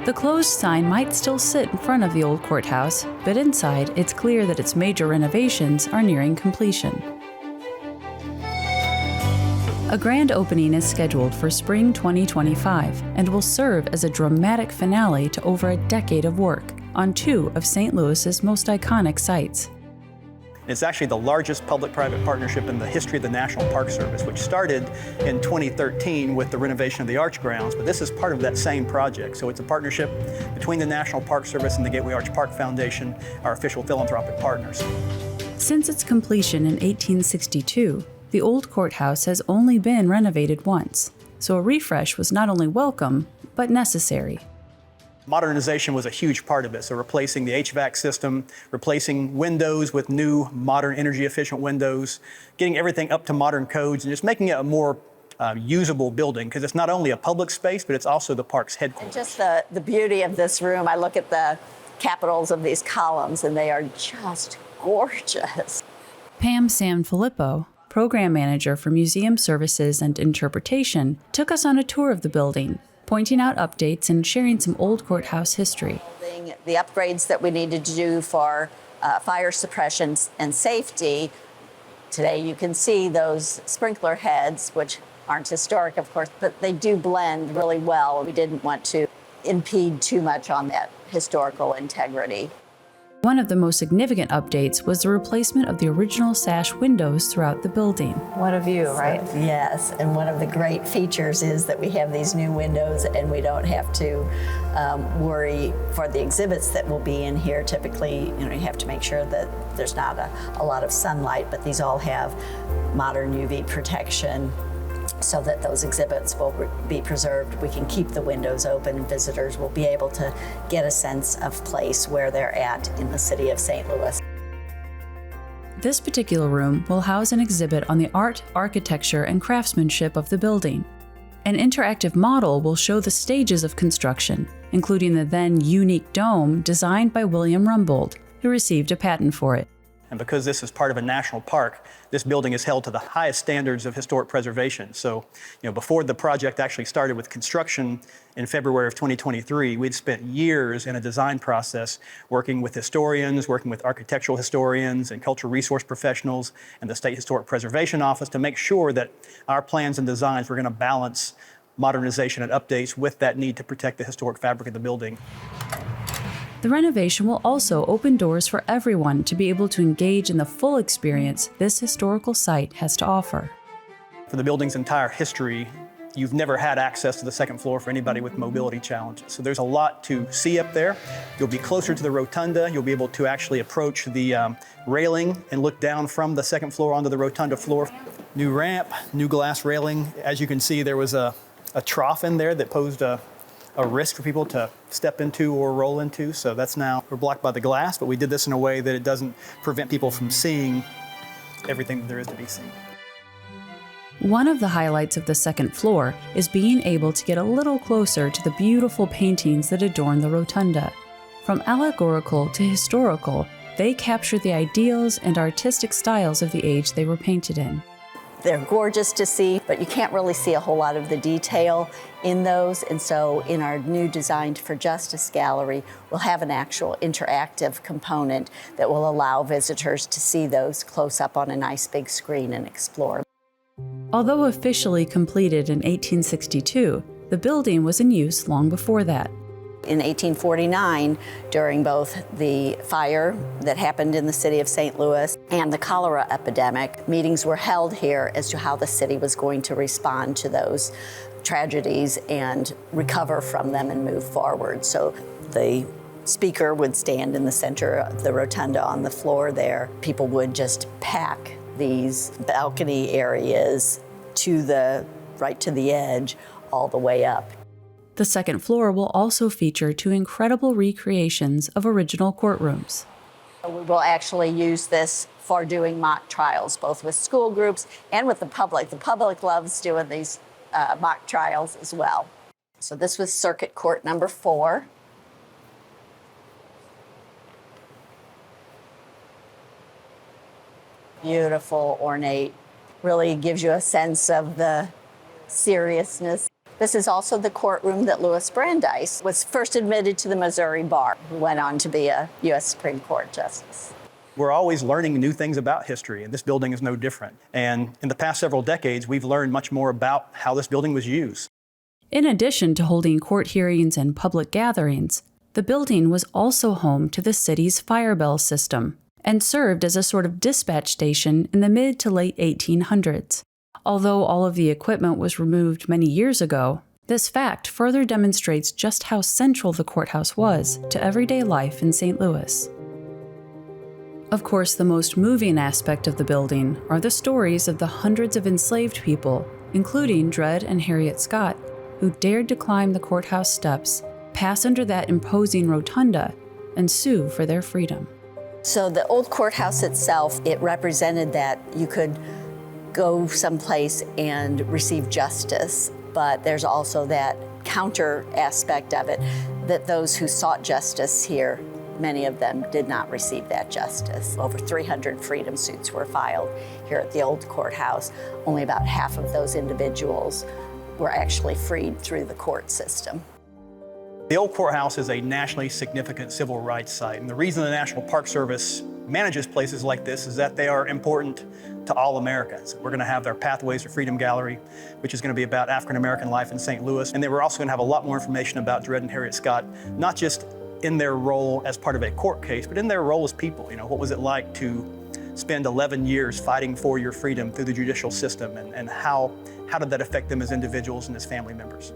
The closed sign might still sit in front of the Old Courthouse, but inside it's clear that its major renovations are nearing completion. A grand opening is scheduled for spring 2025 and will serve as a dramatic finale to over a decade of work on two of St. Louis's most iconic sites. It's actually the largest public-private partnership in the history of the National Park Service, which started in 2013 with the renovation of the Arch grounds, but this is part of that same project. So it's a partnership between the National Park Service and the Gateway Arch Park Foundation, our official philanthropic partners. Since its completion in 1862, the Old Courthouse has only been renovated once, so a refresh was not only welcome, but necessary. Modernization was a huge part of it, so replacing the HVAC system, replacing windows with new, modern, energy-efficient windows, getting everything up to modern codes, and just making it a more usable building, because it's not only a public space, but it's also the park's headquarters. And just the beauty of this room, I look at the capitals of these columns, and they are just gorgeous. Pam Sanfilippo, program manager for Museum Services and Interpretation, took us on a tour of the building, pointing out updates and sharing some Old Courthouse history. The upgrades that we needed to do for fire suppression and safety. Today you can see those sprinkler heads, which aren't historic, of course, but they do blend really well. We didn't want to impede too much on that historical integrity. One of the most significant updates was the replacement of the original sash windows throughout the building. What a view, right? Yes, and one of the great features is that we have these new windows and we don't have to worry for the exhibits that will be in here. Typically, you have to make sure that there's not a lot of sunlight, but these all have modern UV protection so that those exhibits will be preserved. We can keep the windows open. Visitors will be able to get a sense of place where they're at in the city of St. Louis. This particular room will house an exhibit on the art, architecture, and craftsmanship of the building. An interactive model will show the stages of construction, including the then unique dome designed by William Rumbold, who received a patent for it. And because this is part of a national park, this building is held to the highest standards of historic preservation. So, before the project actually started with construction in February of 2023, we'd spent years in a design process working with historians, working with architectural historians and cultural resource professionals and the State Historic Preservation Office to make sure that our plans and designs were going to balance modernization and updates with that need to protect the historic fabric of the building. The renovation will also open doors for everyone to be able to engage in the full experience this historical site has to offer. For the building's entire history, you've never had access to the second floor for anybody with mobility challenges. So there's a lot to see up there. You'll be closer to the rotunda. You'll be able to actually approach the railing and look down from the second floor onto the rotunda floor. New ramp, new glass railing. As you can see, there was a trough in there that posed a risk for people to step into or roll into. So we're blocked by the glass, but we did this in a way that it doesn't prevent people from seeing everything that there is to be seen. One of the highlights of the second floor is being able to get a little closer to the beautiful paintings that adorn the rotunda. From allegorical to historical, they capture the ideals and artistic styles of the age they were painted in. They're gorgeous to see, but you can't really see a whole lot of the detail in those. And so in our new Designed for Justice gallery, we'll have an actual interactive component that will allow visitors to see those close up on a nice big screen and explore. Although officially completed in 1862, the building was in use long before that. In 1849, during both the fire that happened in the city of St. Louis and the cholera epidemic, meetings were held here as to how the city was going to respond to those tragedies and recover from them and move forward. So the speaker would stand in the center of the rotunda on the floor there. People would just pack these balcony areas right to the edge all the way up. The second floor will also feature two incredible recreations of original courtrooms. We will actually use this for doing mock trials, both with school groups and with the public. The public loves doing these mock trials as well. So this was Circuit Court number 4. Beautiful, ornate, really gives you a sense of the seriousness. This is also the courtroom that Louis Brandeis was first admitted to the Missouri bar, who went on to be a U.S. Supreme Court justice. We're always learning new things about history, and this building is no different. And in the past several decades, we've learned much more about how this building was used. In addition to holding court hearings and public gatherings, the building was also home to the city's fire bell system and served as a sort of dispatch station in the mid to late 1800s. Although all of the equipment was removed many years ago, this fact further demonstrates just how central the courthouse was to everyday life in St. Louis. Of course, the most moving aspect of the building are the stories of the hundreds of enslaved people, including Dred and Harriet Scott, who dared to climb the courthouse steps, pass under that imposing rotunda, and sue for their freedom. So the old courthouse itself, it represented that you could go someplace and receive justice, but there's also that counter aspect of it, that those who sought justice here, many of them did not receive that justice. Over 300 freedom suits were filed here at the old courthouse. Only about half of those individuals were actually freed through the court system. The Old Courthouse is a nationally significant civil rights site, and the reason the National Park Service manages places like this is that they are important to all Americans. We're going to have their Pathways to Freedom Gallery, which is going to be about African-American life in St. Louis, and then we're also going to have a lot more information about Dred and Harriet Scott, not just in their role as part of a court case, but in their role as people. You know, what was it like to spend 11 years fighting for your freedom through the judicial system, and how did that affect them as individuals and as family members?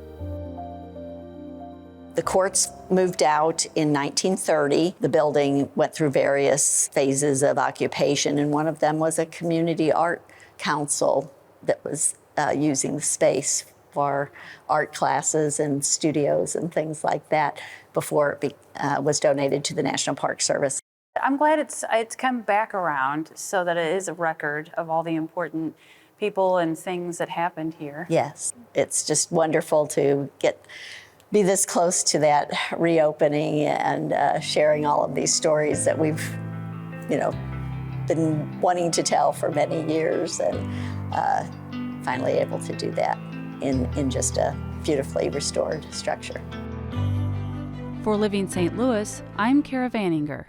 The courts moved out in 1930. The building went through various phases of occupation, and one of them was a community art council that was using the space for art classes and studios and things like that before it was donated to the National Park Service. I'm glad it's come back around so that it is a record of all the important people and things that happened here. Yes, it's just wonderful to be this close to that reopening and sharing all of these stories that we've, been wanting to tell for many years, and finally able to do that in just a beautifully restored structure. For Living St. Louis, I'm Kara Vanninger.